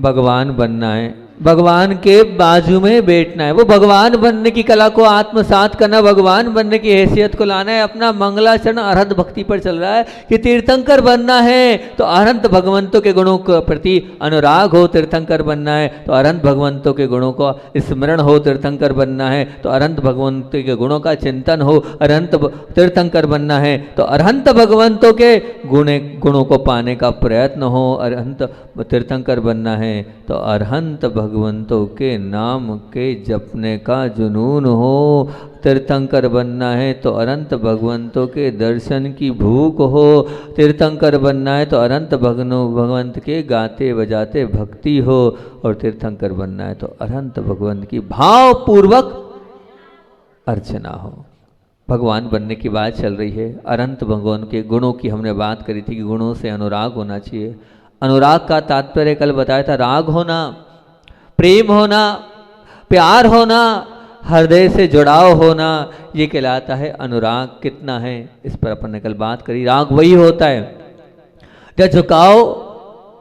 भगवान बनना है, भगवान के बाजू में बैठना है, वो भगवान बनने की कला को आत्मसात करना, भगवान बनने की हैसियत को लाना है। अपना मंगलाचरण अरहत भक्ति पर चल रहा है कि तीर्थंकर बनना है तो अनंत भगवंतों के गुणों के प्रति अनुराग हो, तीर्थंकर बनना है तो अनंत भगवंतों के गुणों को स्मरण हो, तीर्थंकर बनना है तो अनंत भगवंतों के गुणों का चिंतन हो, अनंत तीर्थंकर बनना है तो अनंत भगवंतों के गुणों को पाने का प्रयत्न हो, अनंत तीर्थंकर बनना है तो अरहंत भगवंतों के नाम के जपने का जुनून हो, तीर्थंकर बनना है तो अनंत भगवंतों के दर्शन की भूख हो, तीर्थंकर बनना है तो अनंत भगवंत के गाते बजाते भक्ति हो, और तीर्थंकर बनना है तो अनंत भगवंत की भावपूर्वक अर्चना हो। भगवान बनने की बात चल रही है, अनंत भगवान के गुणों की हमने बात करी थी कि गुणों से अनुराग होना चाहिए। अनुराग का तात्पर्य कल बताया था, राग होना, प्रेम होना, प्यार होना, हृदय से जुड़ाव होना, ये कहलाता है अनुराग। कितना है इस पर अपन ने कल बात करी। राग वही होता है जहाँ झुकाव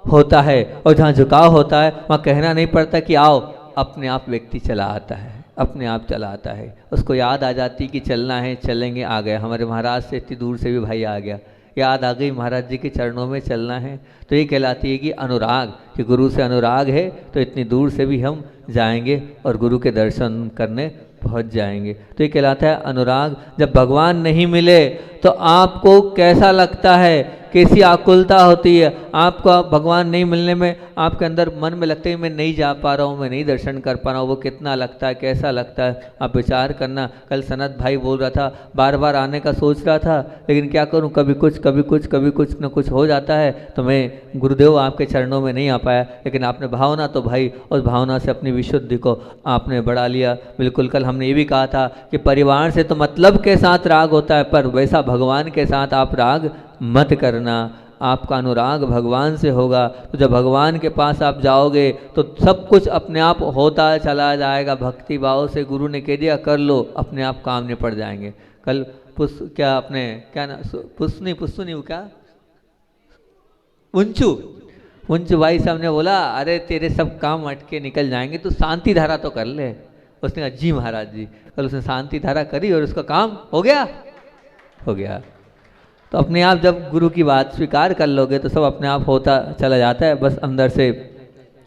होता है, और जहाँ झुकाव होता है वहाँ कहना नहीं पड़ता कि आओ, अपने आप व्यक्ति चला आता है, अपने आप चला आता है। उसको याद आ जाती कि चलना है, चलेंगे, आ गया। हमारे महाराज से इतनी दूर से भी भाई आ गया, याद आ गई महाराज जी के चरणों में चलना है, तो ये कहलाती है कि अनुराग, कि गुरु से अनुराग है तो इतनी दूर से भी हम जाएंगे और गुरु के दर्शन करने पहुंच जाएंगे, तो ये कहलाता है अनुराग। जब भगवान नहीं मिले तो आपको कैसा लगता है, कैसी आकुलता होती है आपको, भगवान नहीं मिलने में आपके अंदर मन में लगता है मैं नहीं जा पा रहा हूँ, मैं नहीं दर्शन कर पा रहा हूँ, वो कितना लगता है, कैसा लगता है, आप विचार करना। कल सनत भाई बोल रहा था बार बार आने का सोच रहा था, लेकिन क्या करूँ, कभी कुछ कभी कुछ कभी कुछ न कुछ हो जाता है, तो मैं गुरुदेव आपके चरणों में नहीं आ पाया। लेकिन आपने भावना तो भाई, उस भावना से अपनी विशुद्धि को आपने बढ़ा लिया। बिल्कुल कल हमने ये भी कहा था कि परिवार से तो मतलब के साथ राग होता है, पर वैसा भगवान के साथ आप राग मत करना। आपका अनुराग भगवान से होगा तो जब भगवान के पास आप जाओगे तो सब कुछ अपने आप होता चला जाएगा। भक्ति भाव से गुरु ने कह दिया कर लो, अपने आप काम निपट जाएंगे। कल क्या अपने क्या ना पुस्तु नहीं क्या उंचू भाई साहब ने बोला अरे तेरे सब काम अटके निकल जाएंगे, तो शांति धारा तो कर ले। उसने कहा जी महाराज जी। कल उसने शांति धारा करी और उसका काम हो गया। तो अपने आप जब गुरु की बात स्वीकार कर लोगे तो सब अपने आप होता चला जाता है। बस अंदर से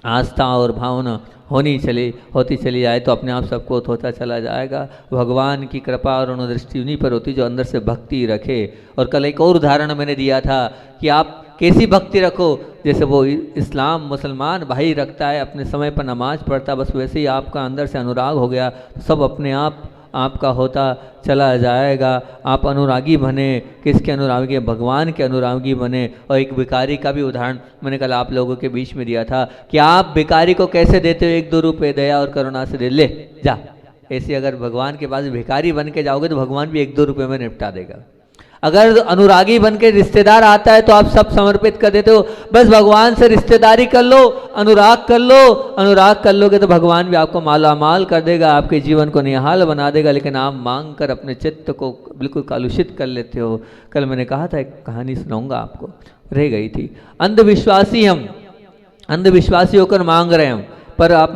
आस्था और भावना होती चली जाए तो अपने आप सब कुछ होता चला जाएगा। भगवान की कृपा और अनुदृष्टि उन्हीं पर होती जो अंदर से भक्ति रखे। और कल एक और उदाहरण मैंने दिया था कि आप कैसी भक्ति रखो, जैसे वो इस्लाम मुसलमान भाई रखता है, अपने समय पर नमाज पढ़ता है, बस वैसे ही आपका अंदर से अनुराग हो गया, सब अपने आप आपका होता चला जाएगा। आप अनुरागी बने, किसके अनुरागी, भगवान के अनुरागी बने। और एक भिखारी का भी उदाहरण मैंने कल आप लोगों के बीच में दिया था कि आप भिखारी को कैसे देते हो, 1-2 रुपये दया और करुणा से दे ले जा। ऐसे अगर भगवान के पास भिखारी बन के जाओगे तो भगवान भी 1-2 रुपये में निपटा देगा। अगर अनुरागी बन के रिश्तेदार आता है तो आप सब समर्पित कर देते हो, बस भगवान से रिश्तेदारी कर लो, अनुराग कर लोगे तो भगवान भी आपको मालामाल कर देगा, आपके जीवन को निहाल बना देगा। लेकिन आप मांग कर अपने चित्त को बिल्कुल कलुषित कर लेते हो। कल मैंने कहा था, एक कहानी सुनाऊंगा आपको, रह गई थी। अंधविश्वासी होकर मांग रहे हैं, पर आप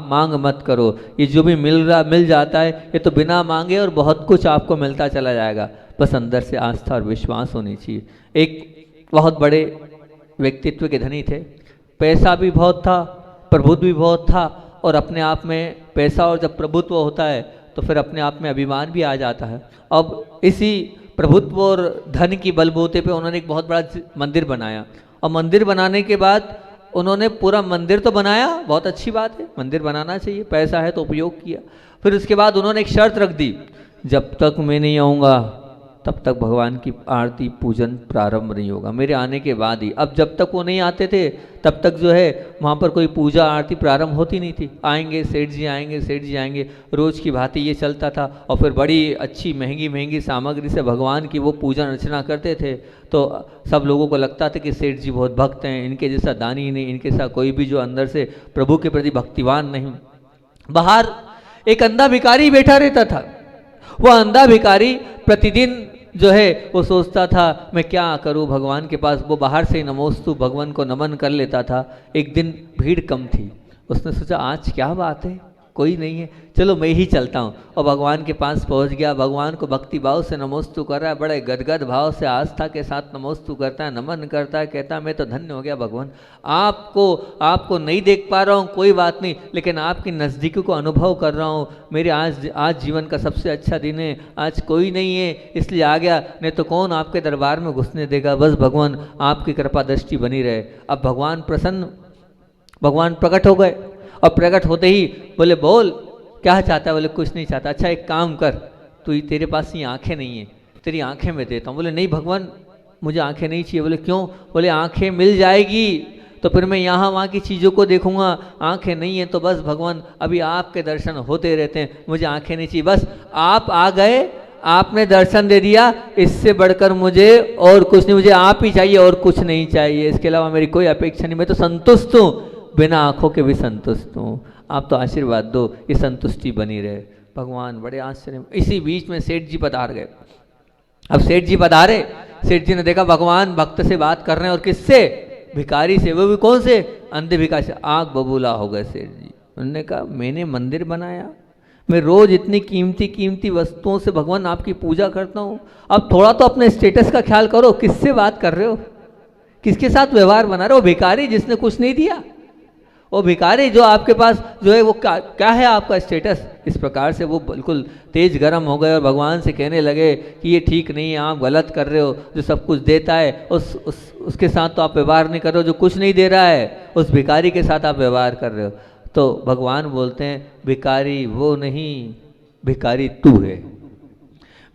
मांग मत करो। ये जो भी मिल जाता है ये तो बिना मांगे और बहुत कुछ आपको मिलता चला जाएगा। बस अंदर से आस्था और विश्वास होनी चाहिए। एक बहुत बड़े व्यक्तित्व के धनी थे, पैसा भी बहुत था, प्रभुत्व भी बहुत था, और अपने आप में पैसा और जब प्रभुत्व होता है तो फिर अपने आप में अभिमान भी आ जाता है। अब इसी प्रभुत्व और धन की बलबूते पे उन्होंने एक बहुत बड़ा मंदिर बनाया, और मंदिर बनाने के बाद उन्होंने पूरा मंदिर तो बनाया, बहुत अच्छी बात है, मंदिर बनाना चाहिए, पैसा है तो उपयोग किया। फिर उसके बाद उन्होंने एक शर्त रख दी, जब तक मैं नहीं आऊँगा तब तक भगवान की आरती पूजन प्रारंभ नहीं होगा, मेरे आने के बाद ही। अब जब तक वो नहीं आते थे तब तक जो है वहाँ पर कोई पूजा आरती प्रारंभ होती नहीं थी। आएंगे सेठ जी आएंगे, रोज़ की भांति ये चलता था। और फिर बड़ी अच्छी महंगी सामग्री से भगवान की वो पूजन अर्चना करते थे, तो सब लोगों को लगता था कि सेठ जी बहुत भक्त हैं, इनके जैसा दानी नहीं, इनके साथ कोई भी जो अंदर से प्रभु के प्रति भक्तिवान नहीं। बाहर एक अंधा भिखारी बैठा रहता था। वह अंधा भिखारी प्रतिदिन जो है वो सोचता था मैं क्या करूं भगवान के पास, वो बाहर से ही नमोस्तु भगवान को नमन कर लेता था। एक दिन भीड़ कम थी, उसने सोचा आज क्या बात है, कोई नहीं है, चलो मैं ही चलता हूँ। और भगवान के पास पहुँच गया, भगवान को भक्ति भाव से नमोस्तु कर रहा है, बड़े गदगद भाव से आस्था के साथ नमोस्तु करता है, नमन करता है, कहता है मैं तो धन्य हो गया भगवान, आपको नहीं देख पा रहा हूँ कोई बात नहीं, लेकिन आपकी नज़दीकी को अनुभव कर रहा हूँ। मेरे आज जीवन का सबसे अच्छा दिन है, आज कोई नहीं है इसलिए आ गया, नहीं तो कौन आपके दरबार में घुसने देगा। बस भगवान आपकी कृपा दृष्टि बनी रहे। अब भगवान प्रसन्न, भगवान प्रकट हो गए और प्रकट होते ही बोले बोल क्या चाहता है, बोले कुछ नहीं चाहता। अच्छा एक काम कर, तेरे पास ये आंखें नहीं है, तेरी आंखें मैं देता हूँ। बोले नहीं भगवान मुझे आंखें नहीं चाहिए। बोले क्यों? बोले आंखें मिल जाएगी तो फिर मैं यहाँ वहाँ की चीज़ों को देखूंगा, आंखें नहीं है तो बस भगवान अभी आपके दर्शन होते रहते हैं, मुझे आंखें नहीं चाहिए। बस आप आ गए, आपने दर्शन दे दिया, इससे बढ़कर मुझे और कुछ नहीं, मुझे आप ही चाहिए और कुछ नहीं चाहिए, इसके अलावा मेरी कोई अपेक्षा नहीं, मैं तो संतुष्ट हूँ, बिना आंखों के भी संतुष्ट हूँ, आप तो आशीर्वाद दो ये संतुष्टि बनी रहे। भगवान बड़े आश्चर्य। इसी बीच में सेठ जी पधार गए। अब सेठ जी पधारे, सेठ जी ने देखा भगवान भक्त से बात कर रहे हैं, और किससे? भिखारी से, वो भी कौन से? अंधे भिखारी से। आग बबूला हो गए सेठ जी। उन्होंने कहा मैंने मंदिर बनाया, मैं रोज इतनी कीमती कीमती वस्तुओं से भगवान आपकी पूजा करता हूँ, अब थोड़ा तो अपने स्टेटस का ख्याल करो, किससे बात कर रहे हो, किसके साथ व्यवहार बना रहे हो? भिखारी जिसने कुछ नहीं दिया, वो भिखारी जो आपके पास जो है वो क्या है आपका स्टेटस? इस प्रकार से वो बिल्कुल तेज गर्म हो गए और भगवान से कहने लगे कि ये ठीक नहीं है, आप गलत कर रहे हो, जो सब कुछ देता है उसके साथ तो आप व्यवहार नहीं कर रहे हो, जो कुछ नहीं दे रहा है उस भिखारी के साथ आप व्यवहार कर रहे हो। तो भगवान बोलते हैं भिखारी वो नहीं, भिखारी तू है,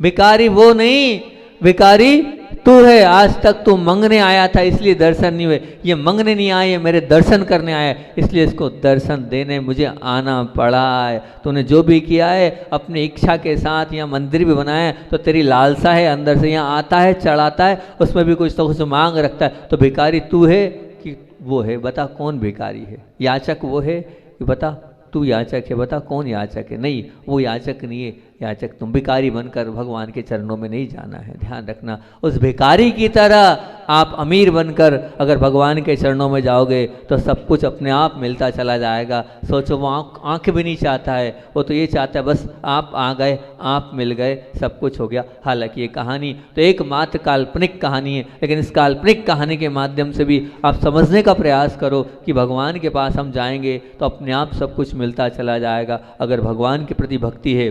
भिखारी वो नहीं, भिखारी तू है। आज तक तू मंगने आया था इसलिए दर्शन नहीं हुए, ये मंगने नहीं आए, मेरे दर्शन करने आया, इसलिए इसको दर्शन देने मुझे आना पड़ा है। तूने जो भी किया है अपनी इच्छा के साथ, यहाँ मंदिर भी बनाया है तो तेरी लालसा है अंदर से, यहाँ आता है चढ़ाता है, उसमें भी कुछ तो कुछ मांग रखता है। तो भिखारी तू है कि वो है? बता कौन भिखारी है? याचक वो है कि बता तू याचक है, बता कौन याचक है? नहीं वो याचक नहीं है, याचक तुम। भिखारी बनकर भगवान के चरणों में नहीं जाना है, ध्यान रखना। उस भिखारी की तरह आप अमीर बनकर अगर भगवान के चरणों में जाओगे तो सब कुछ अपने आप मिलता चला जाएगा। सोचो वो आंख भी नहीं चाहता है, वो तो ये चाहता है बस आप आ गए, आप मिल गए, सब कुछ हो गया। हालांकि ये कहानी तो एकमात्र काल्पनिक कहानी है, लेकिन इस काल्पनिक कहानी के माध्यम से भी आप समझने का प्रयास करो कि भगवान के पास हम जाएंगे तो अपने आप सब कुछ मिलता चला जाएगा। अगर भगवान के प्रति भक्ति है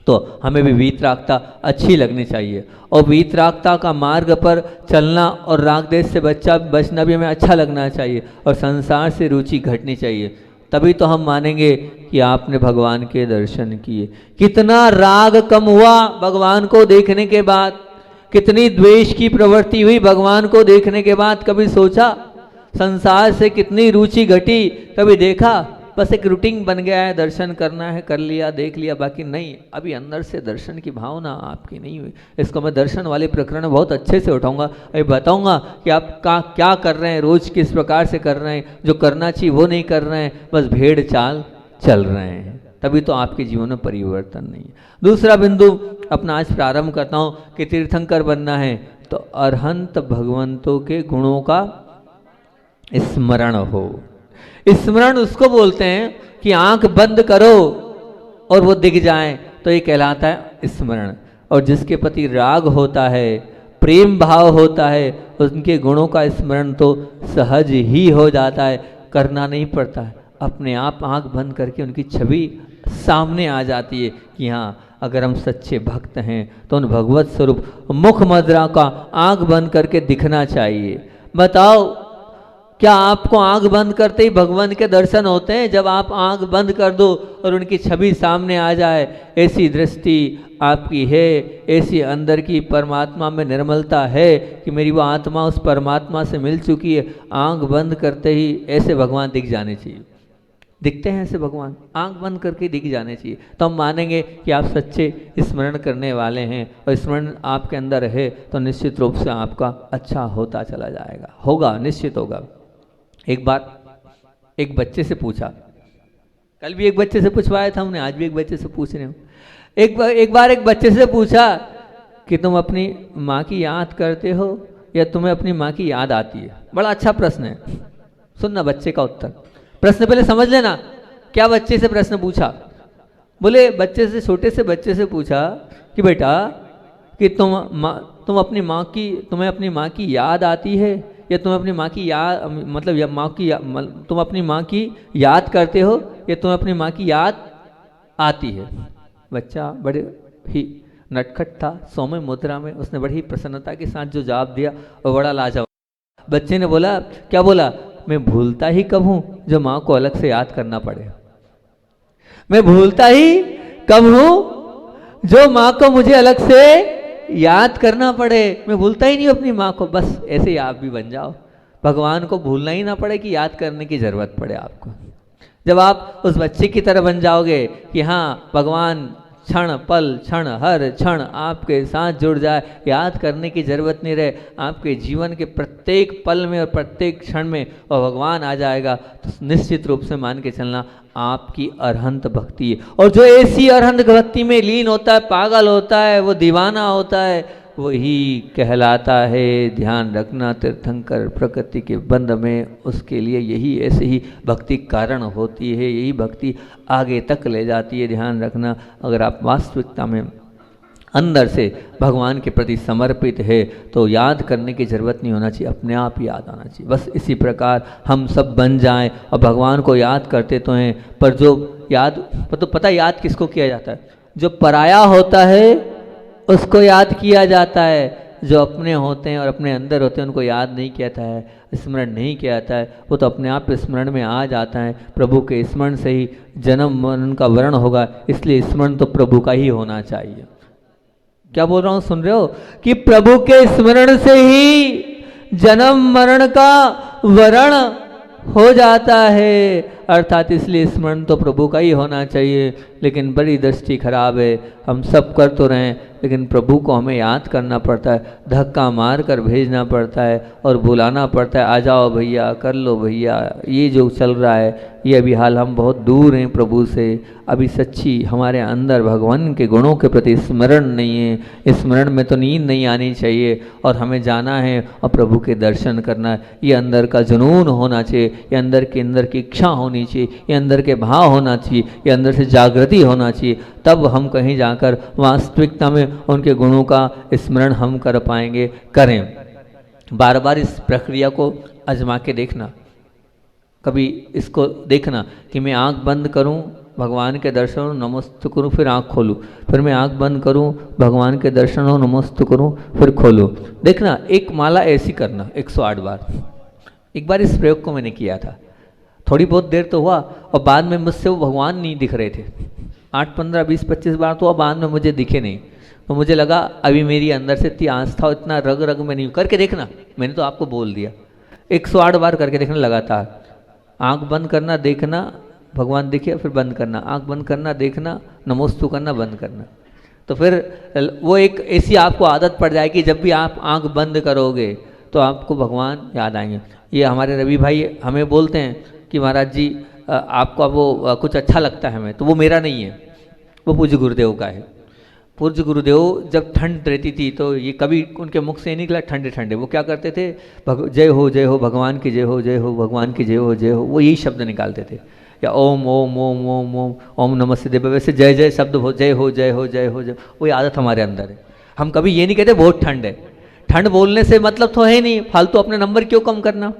तो हमें भी वीतरागता अच्छी लगनी चाहिए, और वीतरागता का मार्ग पर चलना और रागदेश से बचना भी हमें अच्छा लगना चाहिए, और संसार से रुचि घटनी चाहिए। तभी तो हम मानेंगे कि आपने भगवान के दर्शन किए। कितना राग कम हुआ भगवान को देखने के बाद, कितनी द्वेष की प्रवृत्ति हुई भगवान को देखने के बाद। कभी सोचा? संसार से कितनी रुचि घटी, कभी देखा? बस एक रूटीन बन गया है, दर्शन करना है, कर लिया, देख लिया, बाकी नहीं। अभी अंदर से दर्शन की भावना आपकी नहीं हुई। इसको मैं दर्शन वाले प्रकरण में बहुत अच्छे से उठाऊंगा, अभी बताऊंगा कि आप क्या कर रहे हैं, रोज किस प्रकार से कर रहे हैं, जो करना चाहिए वो नहीं कर रहे हैं, बस भेड़ चाल चल रहे हैं, तभी तो आपके जीवन में परिवर्तन नहीं है। दूसरा बिंदु अपना आज प्रारंभ करता हूँ कि तीर्थंकर बनना है तो अरहंत भगवंतों के गुणों का स्मरण हो। स्मरण उसको बोलते हैं कि आंख बंद करो और वो दिख जाए, तो ये कहलाता है स्मरण। और जिसके प्रति राग होता है, प्रेम भाव होता है, उनके गुणों का स्मरण तो सहज ही हो जाता है, करना नहीं पड़ता है, अपने आप आंख बंद करके उनकी छवि सामने आ जाती है कि हाँ अगर हम सच्चे भक्त हैं तो उन भगवत स्वरूप मुख मुद्रा का आंख बंद करके दिखना चाहिए। बताओ क्या आपको आंख बंद करते ही भगवान के दर्शन होते हैं? जब आप आंख बंद कर दो और उनकी छवि सामने आ जाए, ऐसी दृष्टि आपकी है, ऐसी अंदर की परमात्मा में निर्मलता है कि मेरी वो आत्मा उस परमात्मा से मिल चुकी है, आंख बंद करते ही ऐसे भगवान दिख जाने चाहिए। दिखते हैं ऐसे भगवान, आंख बंद करके दिख जाने चाहिए, तो हम मानेंगे कि आप सच्चे स्मरण करने वाले हैं, और स्मरण आपके अंदर है तो निश्चित रूप से आपका अच्छा होता चला जाएगा, होगा, निश्चित होगा। एक बार एक बच्चे से पूछा, कल भी एक बच्चे से पूछवाया था हमने, आज भी एक बच्चे से पूछ रहे हूँ। एक बार एक बच्चे से पूछा कि तुम अपनी माँ की याद करते हो या तुम्हें अपनी माँ की याद आती है? बड़ा अच्छा प्रश्न है, सुनना बच्चे का उत्तर। प्रश्न पहले समझ लेना, क्या बच्चे से प्रश्न पूछा? बोले बच्चे से, छोटे से बच्चे से पूछा कि बेटा कि तुम अपनी माँ की, तुम्हें अपनी माँ की याद आती है या तुम्हें अपनी माँ की याद, मतलब या माँ की तुम अपनी माँ की याद करते हो या तुम्हें अपनी माँ की याद आती है? बच्चा बड़े ही नटखट था, सौम्य मुद्रा में, उसने बड़ी ही प्रसन्नता के साथ जो जवाब दिया वो बड़ा लाजवाब। बच्चे ने बोला, क्या बोला? मैं भूलता ही कब हूँ जो माँ को अलग से याद करना पड़े। मैं भूलता ही कब हूँ जो माँ को मुझे अलग से याद करना पड़े। मैं भूलता ही नहीं अपनी माँ को। बस ऐसे ही आप भी बन जाओ, भगवान को भूलना ही ना पड़े कि याद करने की जरूरत पड़े आपको। जब आप उस बच्चे की तरह बन जाओगे कि हाँ भगवान क्षण पल क्षण हर क्षण आपके साथ जुड़ जाए, याद करने की जरूरत नहीं रहे, आपके जीवन के प्रत्येक पल में और प्रत्येक क्षण में वह भगवान आ जाएगा, तो निश्चित रूप से मान के चलना आपकी अरहंत भक्ति है। और जो ऐसी अरहंत भक्ति में लीन होता है, पागल होता है, वो दीवाना होता है, वही कहलाता है, ध्यान रखना, तीर्थंकर प्रकृति के बंध में उसके लिए यही ऐसे ही भक्ति कारण होती है, यही भक्ति आगे तक ले जाती है। ध्यान रखना, अगर आप वास्तविकता में अंदर से भगवान के प्रति समर्पित है तो याद करने की जरूरत नहीं होना चाहिए, अपने आप याद आना चाहिए। बस इसी प्रकार हम सब बन जाएं और भगवान को याद करते तो हैं, पर जो याद, तो पता याद किसको किया जाता है? जो पराया होता है उसको याद किया जाता है, जो अपने होते हैं और अपने अंदर होते हैं उनको याद नहीं किया जाता है, स्मरण नहीं किया जाता है, वो तो अपने आप स्मरण में आ जाता है। प्रभु के स्मरण से ही जन्म मरण का वर्ण होगा, इसलिए स्मरण तो प्रभु का ही होना चाहिए। क्या बोल रहा हूँ, सुन रहे हो? कि प्रभु के स्मरण से ही जन्म मरण का वर्ण हो जाता है, अर्थात इसलिए स्मरण तो प्रभु का ही होना चाहिए। लेकिन बड़ी दृष्टि खराब है, हम सब कर तो रहे हैं लेकिन प्रभु को हमें याद करना पड़ता है, धक्का मार कर भेजना पड़ता है और बुलाना पड़ता है, आ जाओ भैया, कर लो भैया। ये जो चल रहा है ये अभी हाल, हम बहुत दूर हैं प्रभु से, अभी सच्ची हमारे अंदर भगवान के गुणों के प्रति स्मरण नहीं है। स्मरण में तो नींद नहीं आनी चाहिए और हमें जाना है और प्रभु के दर्शन करना है। ये अंदर का जुनून होना चाहिए, ये अंदर की इच्छा होनी चाहिए, ये अंदर के भाव होना चाहिए, ये अंदर से जागृति होना चाहिए, तब हम कहीं जाकर वास्तविकता में उनके गुणों का स्मरण हम कर पाएंगे। करें बार बार इस प्रक्रिया को आजमा के देखना, कभी इसको देखना कि मैं आंख बंद करूं, भगवान के दर्शन हो, नमस्ते करूं, फिर आंख खोलूं, फिर मैं आंख बंद करूं, भगवान के दर्शन हो, नमस्ते करूं, फिर खोलूं। देखना, एक माला ऐसी करना 108 बार। एक बार इस प्रयोग को मैंने किया था, थोड़ी बहुत देर तो हुआ और बाद में मुझसे वो भगवान नहीं दिख रहे थे। 8, 15, 20, 25 बार तो बाद में मुझे दिखे नहीं, तो मुझे लगा अभी मेरी अंदर से इतनी आस्था, इतना रग रग में नहीं। करके देखना, मैंने तो आपको बोल दिया, 108 बार करके देखना लगातार। आंख बंद करना, देखना भगवान दिखे, फिर बंद करना, आंख बंद करना, देखना, नमोस्तु करना, बंद करना। तो फिर वो एक ऐसी आपको आदत पड़ जाएगी, जब भी आप आंख बंद करोगे तो आपको भगवान याद आएंगे। ये हमारे रवि भाई हमें बोलते हैं कि महाराज जी आपको अब वो कुछ अच्छा लगता है हमें, तो वो मेरा नहीं है, वो पूज्य गुरुदेव का है। पूज्य गुरुदेव जब ठंड रहती थी तो ये कभी उनके मुख से निकला ठंडे ठंडे, वो क्या करते थे, जय हो भगवान की जय हो, जय हो भगवान की जय हो, जय हो, वो यही शब्द निकालते थे, या ओम ओम ओम ओम ओम ओम नमस्ते देव, वैसे जय जय शब्द हो, जय हो जय हो जय हो जय, वो आदत हमारे अंदर है। हम कभी ये नहीं कहते बहुत ठंड है, ठंड बोलने से मतलब तो है नहीं, फालतू अपने नंबर क्यों कम करना,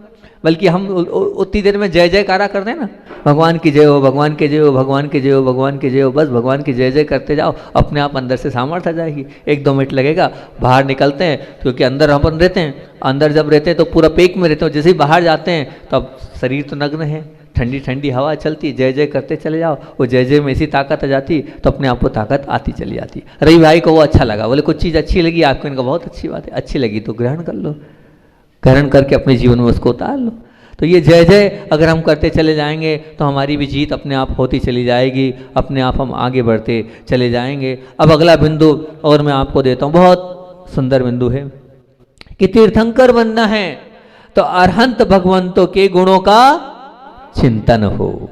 बल्कि हम उतनी देर में जय जयकारा करते हैं ना, भगवान की जय हो, भगवान की जय हो, भगवान की जय हो, भगवान की जय हो, बस भगवान की जय जय करते जाओ, अपने आप अंदर से सामर्थ्य आ जाएगी। 1-2 मिनट लगेगा, बाहर निकलते हैं क्योंकि अंदर अपन रहते हैं, अंदर जब रहते हैं तो पूरा पेक में रहते हो, जैसे ही बाहर जाते हैं तो अब शरीर तो नग्न है, ठंडी ठंडी हवा चलती, जय जय करते चले जाओ, वो जय जय में ऐसी ताकत आ जाती तो अपने आप को ताकत आती चली जाती। रवि भाई को वो अच्छा लगा, बोले कुछ चीज़ अच्छी लगी आपको, इनका बहुत अच्छी बात है, अच्छी लगी तो ग्रहण कर लो, ग्रहण करके अपने जीवन में उसको उतार लो। तो ये जय जय अगर हम करते चले जाएंगे तो हमारी भी जीत अपने आप होती चली जाएगी, अपने आप हम आगे बढ़ते चले जाएंगे। अब अगला बिंदु और मैं आपको देता हूँ, बहुत सुंदर बिंदु है कि तीर्थंकर बनना है तो अरहंत भगवंतों के गुणों का चिंतन हो।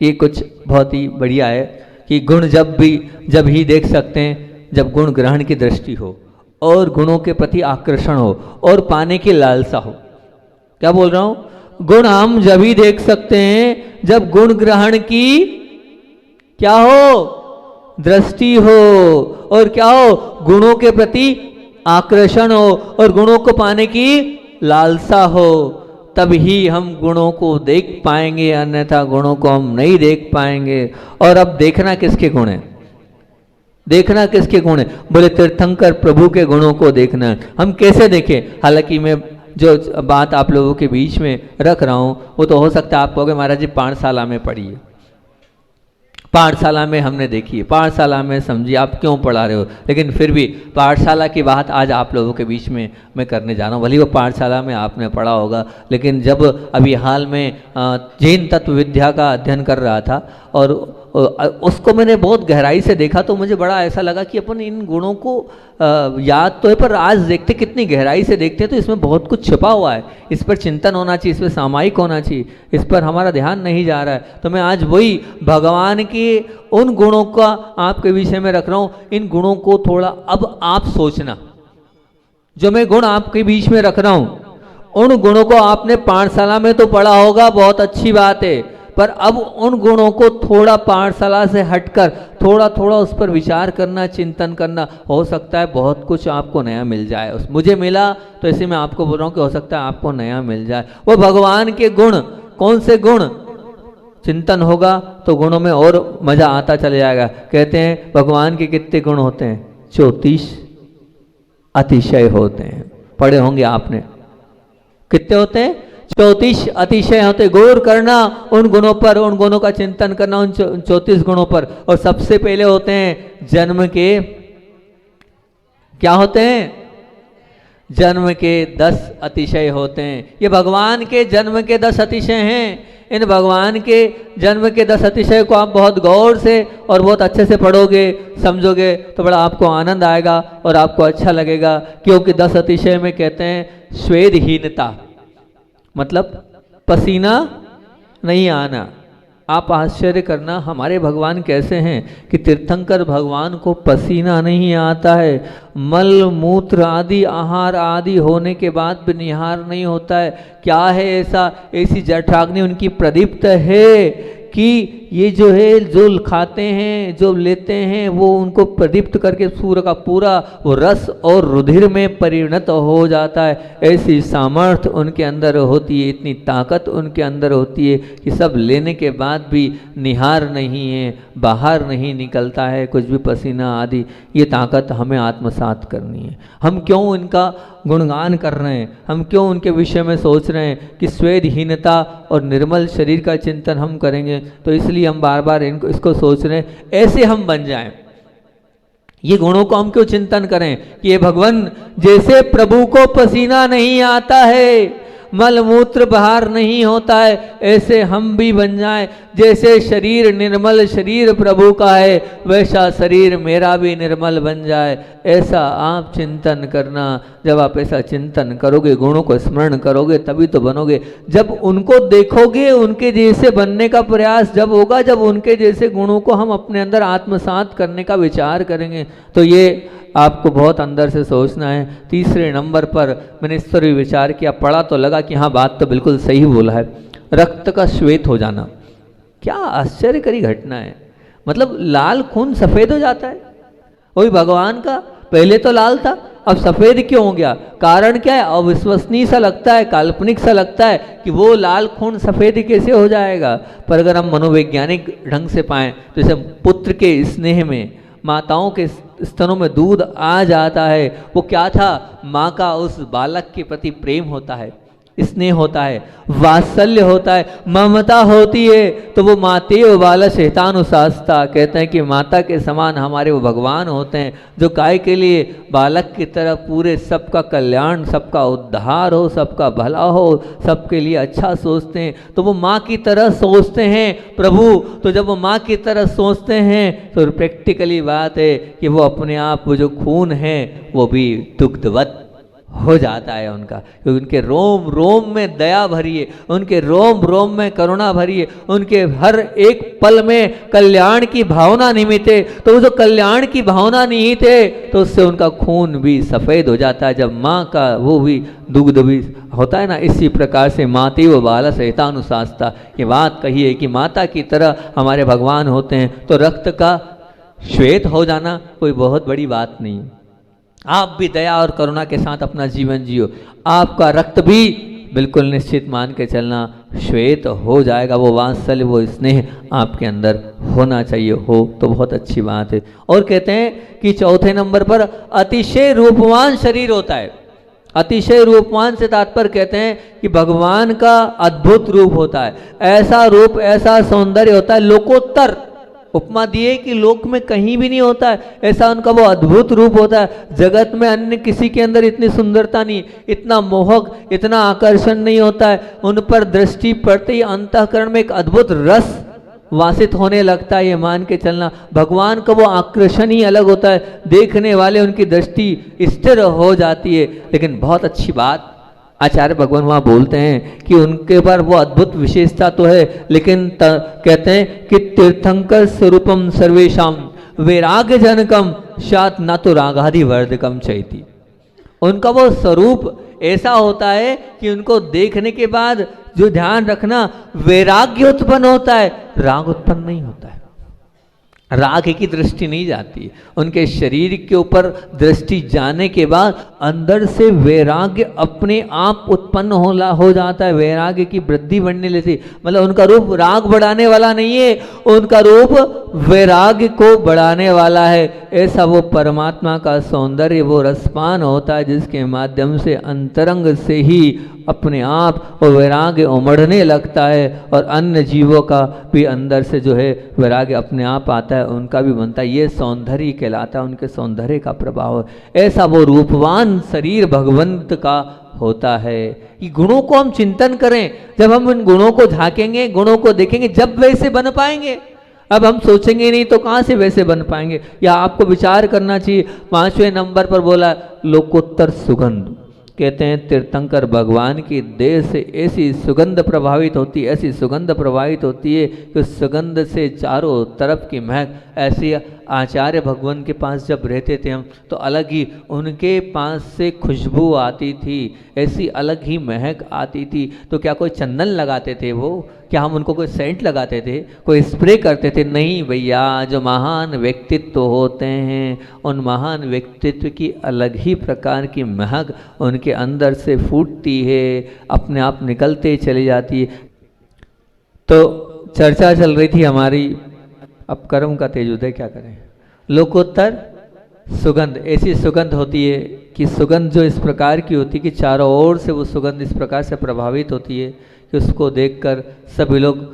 ये कुछ बहुत ही बढ़िया है कि गुण जब ही देख सकते हैं जब गुण ग्रहण की दृष्टि हो, और गुणों के प्रति आकर्षण हो और पाने की लालसा हो। क्या बोल रहा हूं? गुण हम जब ही देख सकते हैं जब गुण ग्रहण की क्या हो? दृष्टि हो, और क्या हो? गुणों के प्रति आकर्षण हो और गुणों को पाने की लालसा हो, तभी हम गुणों को देख पाएंगे, अन्यथा गुणों को हम नहीं देख पाएंगे। और अब देखना किसके गुण है? देखना किसके गुण है? बोले तीर्थंकर प्रभु के गुणों को देखना है। हम कैसे देखें? हालांकि मैं जो बात आप लोगों के बीच में रख रहा हूं वो तो हो सकता है आप कहोगे महाराज जी पाठशाला में पढ़ी है, पाठशाला में हमने देखी है, पाठशाला में समझी, आप क्यों पढ़ा रहे हो? लेकिन फिर भी पाठशाला की बात आज आप लोगों के बीच में मैं करने जा रहा हूँ। भले वो पाठशाला में आपने पढ़ा होगा, लेकिन जब अभी हाल में जैन तत्व विद्या का अध्ययन कर रहा था और उसको मैंने बहुत गहराई से देखा तो मुझे बड़ा ऐसा लगा कि अपन इन गुणों को याद तो है पर आज देखते कितनी गहराई से देखते हैं तो इसमें बहुत कुछ छिपा हुआ है। इस पर चिंतन होना चाहिए, इस पर सामायिक होना चाहिए, इस पर हमारा ध्यान नहीं जा रहा है। तो मैं आज वही भगवान के उन गुणों का आपके विषय में रख रहा हूँ। इन गुणों को थोड़ा अब आप सोचना, जो मैं गुण आपके बीच में रख रहा हूँ उन गुणों को आपने पाठशाला में तो पढ़ा होगा, बहुत अच्छी बात है, पर अब उन गुणों को थोड़ा पाठशाला से हटकर थोड़ा थोड़ा उस पर विचार करना, चिंतन करना। हो सकता है बहुत कुछ आपको नया मिल जाए। मुझे मिला तो इसे मैं आपको बोल रहा हूँ कि हो सकता है आपको नया मिल जाए। वो भगवान के गुण, कौन से गुण? चिंतन होगा तो गुणों में और मजा आता चले जाएगा। कहते हैं भगवान के कितने गुण होते हैं? 34 अतिशय होते हैं। पढ़े होंगे आपने, कितने होते हैं? 34 अतिशय होते। गौर करना उन गुणों पर, उन गुणों का चिंतन करना उन 34 गुणों पर। और सबसे पहले होते हैं जन्म के, क्या होते हैं? जन्म के 10 अतिशय होते हैं। ये भगवान के जन्म के 10 अतिशय हैं। इन भगवान के जन्म के 10 अतिशय को आप बहुत गौर से और बहुत अच्छे से पढ़ोगे, समझोगे तो बड़ा आपको आनंद आएगा और आपको अच्छा लगेगा। क्योंकि 10 अतिशय में कहते हैं स्वेदहीनता, मतलब पसीना नहीं आना। आप आश्चर्य करना हमारे भगवान कैसे हैं कि तीर्थंकर भगवान को पसीना नहीं आता है। मल मूत्र आदि आहार आदि होने के बाद भी निहार नहीं होता है। क्या है ऐसा? ऐसी जठराग्नि उनकी प्रदीप्त है कि ये जो है जो खाते हैं, जो लेते हैं, वो उनको प्रदीप्त करके सूर्य का पूरा वो रस और रुधिर में परिणत हो जाता है। ऐसी सामर्थ्य उनके अंदर होती है, इतनी ताकत उनके अंदर होती है कि सब लेने के बाद भी निहार नहीं है, बाहर नहीं निकलता है कुछ भी पसीना आदि। ये ताकत हमें आत्मसात करनी है। हम क्यों इनका गुणगान कर रहे हैं? हम क्यों उनके विषय में सोच रहे हैं कि स्वेदहीनता और निर्मल शरीर का चिंतन हम करेंगे? तो इसलिए हम बार बार इसको सोच रहे हैं ऐसे हम बन जाएं। ये गुणों को हम क्यों चिंतन करें कि ये भगवान जैसे प्रभु को पसीना नहीं आता है, मल मूत्र बाहर नहीं होता है, ऐसे हम भी बन जाएं। जैसे शरीर निर्मल शरीर प्रभु का है, वैसा शरीर मेरा भी निर्मल बन जाए। ऐसा आप चिंतन करना। जब आप ऐसा चिंतन करोगे, गुणों को स्मरण करोगे, तभी तो बनोगे। जब उनको देखोगे, उनके जैसे बनने का प्रयास जब होगा, जब उनके जैसे गुणों को हम अपने अंदर आत्मसात करने का विचार करेंगे। तो ये आपको बहुत अंदर से सोचना है। तीसरे नंबर पर मैंने इस पर भी विचार किया, पढ़ा तो लगा कि हाँ बात तो बिल्कुल सही बोला है। रक्त का श्वेत हो जाना, क्या आश्चर्यकारी घटना है। मतलब लाल खून सफेद हो जाता है। वही भगवान का पहले तो लाल था, अब सफेद क्यों हो गया? कारण क्या है? अविश्वसनीय सा लगता है, काल्पनिक सा लगता है कि वो लाल खून सफेद कैसे हो जाएगा। पर अगर हम मनोवैज्ञानिक ढंग से पाएं तो जैसे पुत्र के स्नेह में, माताओं के स्तनों में दूध आ जाता है, वो क्या था? माँ का उस बालक के प्रति प्रेम होता है, स्नेह होता है, वात्सल्य होता है, ममता होती है। तो वो मातेव बाल शैतानुशास्ता, कहते हैं कि माता के समान हमारे वो भगवान होते हैं जो काय के लिए बालक की तरह पूरे सबका कल्याण, सबका उद्धार हो, सबका भला हो, सबके लिए अच्छा सोचते हैं। तो वो माँ की तरह सोचते हैं प्रभु। तो जब वो माँ की तरह सोचते हैं तो प्रैक्टिकली बात है कि वो अपने आप वो जो खून है वो भी दुग्धवत हो जाता है उनका, क्योंकि उनके रोम रोम में दया भरी है, उनके रोम रोम में करुणा भरी है, उनके हर एक पल में कल्याण की भावना निहित है। तो वो जो कल्याण की भावना निहित है तो उससे उनका खून भी सफ़ेद हो जाता है। जब माँ का वो भी दुग्ध भी होता है ना, इसी प्रकार से माते व बाला सहितानुशास्ता, ये बात कही है कि माता की तरह हमारे भगवान होते हैं। तो रक्त का श्वेत हो जाना कोई बहुत बड़ी बात नहीं है। आप भी दया और करुणा के साथ अपना जीवन जियो, आपका रक्त भी बिल्कुल निश्चित मान के चलना श्वेत हो जाएगा। वो वात्सल्य, वो स्नेह आपके अंदर होना चाहिए, हो तो बहुत अच्छी बात है। और कहते हैं कि चौथे नंबर पर अतिशय रूपवान शरीर होता है। अतिशय रूपवान से तात्पर्य कहते हैं कि भगवान का अद्भुत रूप होता है, ऐसा रूप, ऐसा सौंदर्य होता है, लोकोत्तर उपमा दिए कि लोक में कहीं भी नहीं होता है, ऐसा उनका वो अद्भुत रूप होता है। जगत में अन्य किसी के अंदर इतनी सुंदरता नहीं, इतना मोहक, इतना आकर्षण नहीं होता है। उन पर दृष्टि पड़ते ही अंतःकरण में एक अद्भुत रस वासित होने लगता है। ये मान के चलना भगवान का वो आकर्षण ही अलग होता है, देखने वाले उनकी दृष्टि स्थिर हो जाती है। लेकिन बहुत अच्छी बात आचार्य भगवान वहाँ बोलते हैं कि उनके पर वो अद्भुत विशेषता तो है, लेकिन कहते हैं कि तीर्थंकर स्वरूपम सर्वेशम वैराग्य जनकम शात न तो रागादि वर्धकम चैती। उनका वो स्वरूप ऐसा होता है कि उनको देखने के बाद जो ध्यान रखना, वैराग्य उत्पन्न होता है, राग उत्पन्न नहीं होता है। राग की दृष्टि नहीं जाती, उनके शरीर के ऊपर दृष्टि जाने के बाद अंदर से वैराग्य अपने आप उत्पन्न हो जाता है। वैराग्य की वृद्धि बढ़ने लगती, मतलब उनका रूप राग बढ़ाने वाला नहीं है, उनका रूप वैराग्य को बढ़ाने वाला है। ऐसा वो परमात्मा का सौंदर्य, वो रसपान होता है जिसके माध्यम से अंतरंग से ही अपने आप वो वैराग्य उमड़ने लगता है, और अन्य जीवों का भी अंदर से जो है वैराग्य अपने आप आता है, उनका भी बनता है। ये सौंदर्य कहलाता है, उनके सौंदर्य का प्रभाव। ऐसा वो रूपवान शरीर भगवंत का होता है। कि गुणों को हम चिंतन करें, जब हम इन गुणों को झांकेंगे, गुणों को देखेंगे, जब वैसे बन पाएंगे। अब हम सोचेंगे नहीं तो कहाँ से वैसे बन पाएंगे। या आपको विचार करना चाहिए। 5वें नंबर पर बोला लोकोत्तर सुगंध। कहते हैं तीर्थंकर भगवान की देह से ऐसी सुगंध प्रभावित होती है, ऐसी सुगंध प्रभावित होती है कि उस सुगंध से चारों तरफ की महक ऐसी। आचार्य भगवान के पास जब रहते थे हम, तो अलग ही उनके पास से खुशबू आती थी, ऐसी अलग ही महक आती थी। तो क्या कोई चंदन लगाते थे वो? क्या हम उनको कोई सेंट लगाते थे, कोई स्प्रे करते थे? नहीं भैया, जो महान व्यक्तित्व होते हैं उन महान व्यक्तित्व की अलग ही प्रकार की महक उनके अंदर से फूटती है, अपने आप निकलते चली जाती है। तो चर्चा चल रही थी हमारी, अब कर्म का तेज उदय क्या करें। लोकोत्तर सुगंध, ऐसी सुगंध होती है कि सुगंध जो इस प्रकार की होती है कि चारों ओर से वो सुगंध इस प्रकार से प्रभावित होती है कि उसको देखकर सभी लोग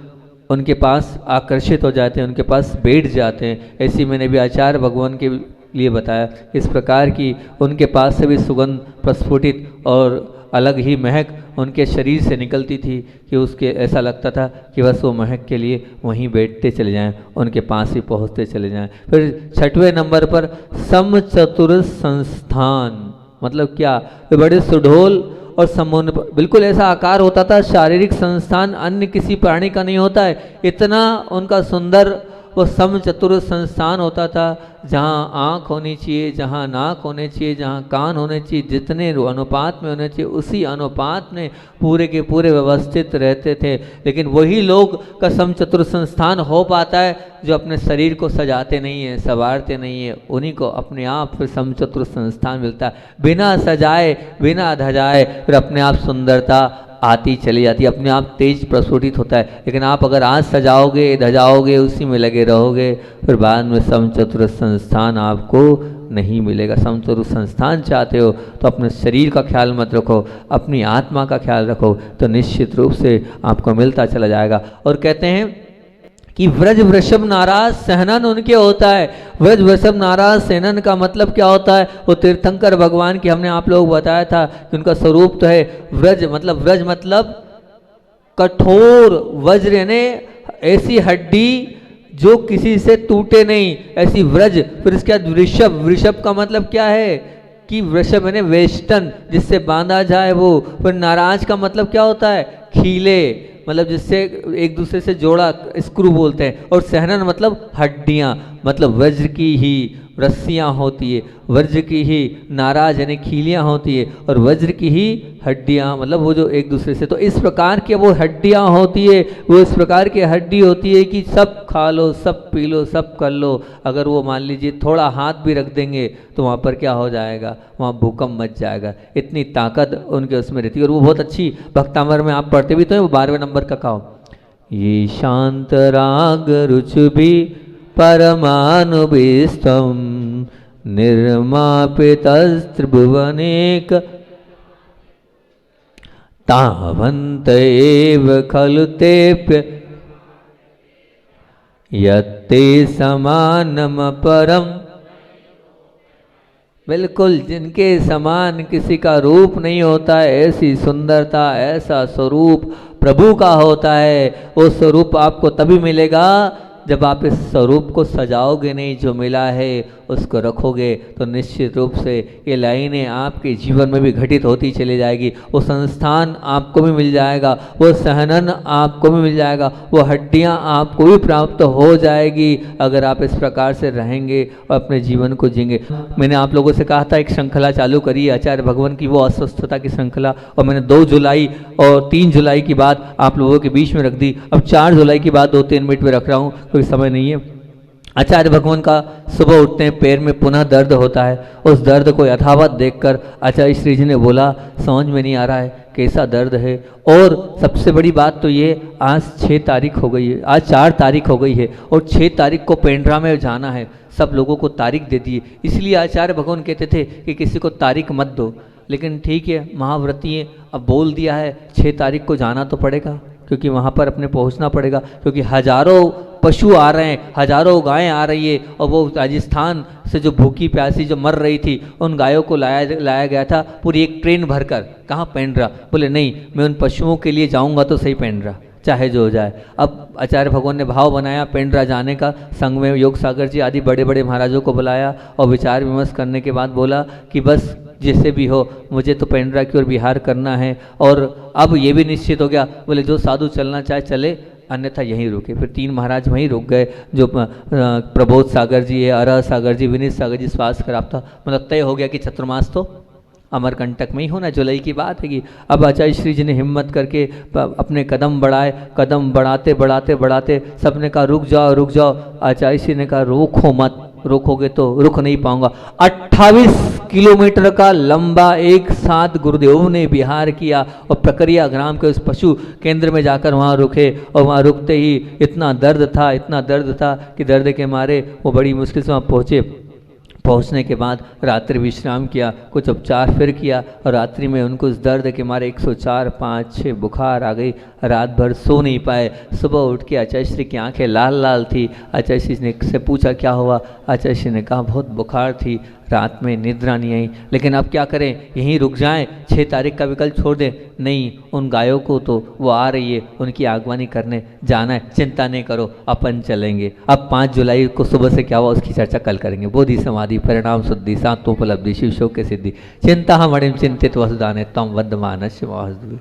उनके पास आकर्षित हो जाते हैं, उनके पास बैठ जाते हैं। ऐसी मैंने भी आचार्य भगवान के लिए बताया, इस प्रकार की उनके पास से भी सुगंध प्रस्फुटित और अलग ही महक उनके शरीर से निकलती थी कि उसके ऐसा लगता था कि बस वो महक के लिए वहीं बैठते चले जाएं, उनके पास ही पहुंचते चले जाएं। फिर 6वें नंबर पर समचतुर संस्थान, मतलब क्या? वे बड़े सुडोल और समुन्न, बिल्कुल ऐसा आकार होता था, शारीरिक संस्थान अन्य किसी प्राणी का नहीं होता है, इतना उनका सुंदर वो समचतुर संस्थान होता था। जहाँ आँख होनी चाहिए, जहाँ नाक होने चाहिए, जहाँ कान होने चाहिए, जितने अनुपात में होने चाहिए उसी अनुपात में पूरे के पूरे व्यवस्थित रहते थे। लेकिन वही लोग का समचतुर संस्थान हो पाता है जो अपने शरीर को सजाते नहीं हैं, संवारते नहीं हैं, उन्हीं को अपने आप फिर समचतुर संस्थान मिलता है। बिना सजाए, बिना धजाए फिर अपने आप सुंदरता आती चली जाती है, अपने आप तेज प्रस्फुटित होता है। लेकिन आप अगर आज सजाओगे, धजाओगे, उसी में लगे रहोगे, फिर बाद में समचतुर संस्थान आपको नहीं मिलेगा। समचतुर संस्थान चाहते हो तो अपने शरीर का ख्याल मत रखो, अपनी आत्मा का ख्याल रखो, तो निश्चित रूप से आपको मिलता चला जाएगा। और कहते हैं कि व्रज वृषभ नाराज सहनन उनके होता है। व्रज वृषभ नाराज सहनन का मतलब क्या होता है? वो तीर्थंकर भगवान की हमने आप लोग बताया था कि उनका स्वरूप तो है व्रज, मतलब कठोर वज्र, यानी ऐसी हड्डी जो किसी से टूटे नहीं, ऐसी व्रज। फिर इसके बाद वृषभ, वृषभ का मतलब क्या है? कि वृषभ यानी वेष्टन, जिससे बांधा जाए वो। फिर नाराज का मतलब क्या होता है? खीले, मतलब जिससे एक दूसरे से जोड़ा, स्क्रू बोलते हैं। और सहनन मतलब हड्डियां, मतलब वज्र की ही रस्सियां होती है, वज्र की ही नाराज यानी खीलियां होती है, और वज्र की ही हड्डियां, मतलब वो जो एक दूसरे से। तो इस प्रकार की वो हड्डियां होती है, वो इस प्रकार की हड्डी होती है कि सब खा लो, सब पी लो, सब कर लो। अगर वो मान लीजिए थोड़ा हाथ भी रख देंगे तो वहाँ पर क्या हो जाएगा? वहाँ भूकंप मच जाएगा। इतनी ताकत उनके उसमें रहती है। और वो बहुत अच्छी भक्तामर में आप पढ़ते भी तो है, वो 12वें नंबर का कहो, ये शांत राग रुचि परमानुबिस्तम निर्मापितस्त्रिभुवनेक तावन्त एव खलु तेप्य यत्ते समानम परम। बिल्कुल, जिनके समान किसी का रूप नहीं होता है, ऐसी सुंदरता, ऐसा स्वरूप प्रभु का होता है। वो स्वरूप आपको तभी मिलेगा जब आप इस स्वरूप को सजाओगे नहीं, जो मिला है उसको रखोगे, तो निश्चित रूप से ये लाइनें आपके जीवन में भी घटित होती चली जाएगी। वो संस्थान आपको भी मिल जाएगा, वो सहनन आपको भी मिल जाएगा, वो हड्डियां आपको भी प्राप्त हो जाएगी, अगर आप इस प्रकार से रहेंगे और अपने जीवन को जिएंगे। मैंने आप लोगों से कहा था एक श्रृंखला चालू करिए आचार्य भगवान की, वो अस्वस्थता की श्रृंखला, और मैंने 2 जुलाई और 3 जुलाई की बात आप लोगों के बीच में रख दी। अब 4 जुलाई की बात 2-3 मिनट में रख रहा हूँ, कोई समय नहीं है। आचार्य भगवान का सुबह उठते हैं पैर में पुनः दर्द होता है। उस दर्द को यथावत देखकर आचार्य श्री जी ने बोला, समझ में नहीं आ रहा है कैसा दर्द है। और सबसे बड़ी बात तो ये, आज 6 तारीख हो गई है, आज 4 तारीख हो गई है और 6 तारीख को पेंड्रा में जाना है। सब लोगों को तारीख दे दी, इसलिए आचार्य भगवान कहते थे कि किसी को तारीख मत दो। लेकिन ठीक है, महाव्रती है, अब बोल दिया है 6 तारीख को जाना तो पड़ेगा, क्योंकि वहाँ पर अपने पहुँचना पड़ेगा, क्योंकि हजारों पशु आ रहे हैं, हजारों गायें आ रही है। और वो राजस्थान से जो भूखी प्यासी जो मर रही थी, उन गायों को लाया गया था पूरी एक ट्रेन भरकर। कहाँ? पेंड्रा। बोले नहीं, मैं उन पशुओं के लिए जाऊँगा तो सही पेंड्रा, चाहे जो हो जाए। अब आचार्य भगवान ने भाव बनाया पेंड्रा जाने का, संग में योग सागर जी आदि बड़े बड़े महाराजों को बुलाया और विचार विमर्श करने के बाद बोला कि बस जैसे भी हो, मुझे तो पेंड्रा की ओर विहार करना है। और अब ये भी निश्चित हो गया, बोले जो साधु चलना चाहे चले, अन्यथा यहीं रुके। फिर 3 महाराज वहीं रुक गए, जो प्रबोध सागर जी है, अरह सागर जी, विनीत सागर जी, स्वास्थ्य खराब था। मतलब तय हो गया कि चतुर्मास तो अमरकंटक में ही होना, जुलाई की बात है कि अब आचार्य श्री जी ने हिम्मत करके अपने कदम बढ़ाए। कदम बढ़ाते बढ़ाते बढ़ाते सबने कहा रुक जाओ रुक जाओ। आचार्य श्री ने कहा रोको मत, रोकोगे तो रुक नहीं पाऊंगा। 28 किलोमीटर का लंबा एक साथ गुरुदेव ने विहार किया और प्रक्रिया ग्राम के उस पशु केंद्र में जाकर वहाँ रुके। और वहाँ रुकते ही इतना दर्द था, इतना दर्द था कि दर्द के मारे वो बड़ी मुश्किल से वहाँ पहुँचे। पहुंचने के बाद रात्रि विश्राम किया, कुछ उपचार फिर किया, और रात्रि में उनको उस दर्द के मारे 104, 5, 6 बुखार आ गई। रात भर सो नहीं पाए। सुबह उठ के आचार्य श्री की आंखें लाल लाल थी। आचार्य श्री ने से पूछा क्या हुआ? आचार्य श्री ने कहा बहुत बुखार थी, रात में निद्रा नहीं आई। लेकिन अब क्या करें, यहीं रुक जाएं, 6 तारीख का विकल्प छोड़ दें? नहीं, उन गायों को तो वो आ रही है, उनकी आगवानी करने जाना है, चिंता नहीं करो, अपन चलेंगे। अब 5 जुलाई को सुबह से क्या हुआ उसकी चर्चा कल करेंगे। बोधि समाधि परिणाम शुद्धि सात्वोपलब्धि शिव शोक के सिद्धि चिंता मणिम चिंतित वसुदाने तम वदमानस्य महद्वी।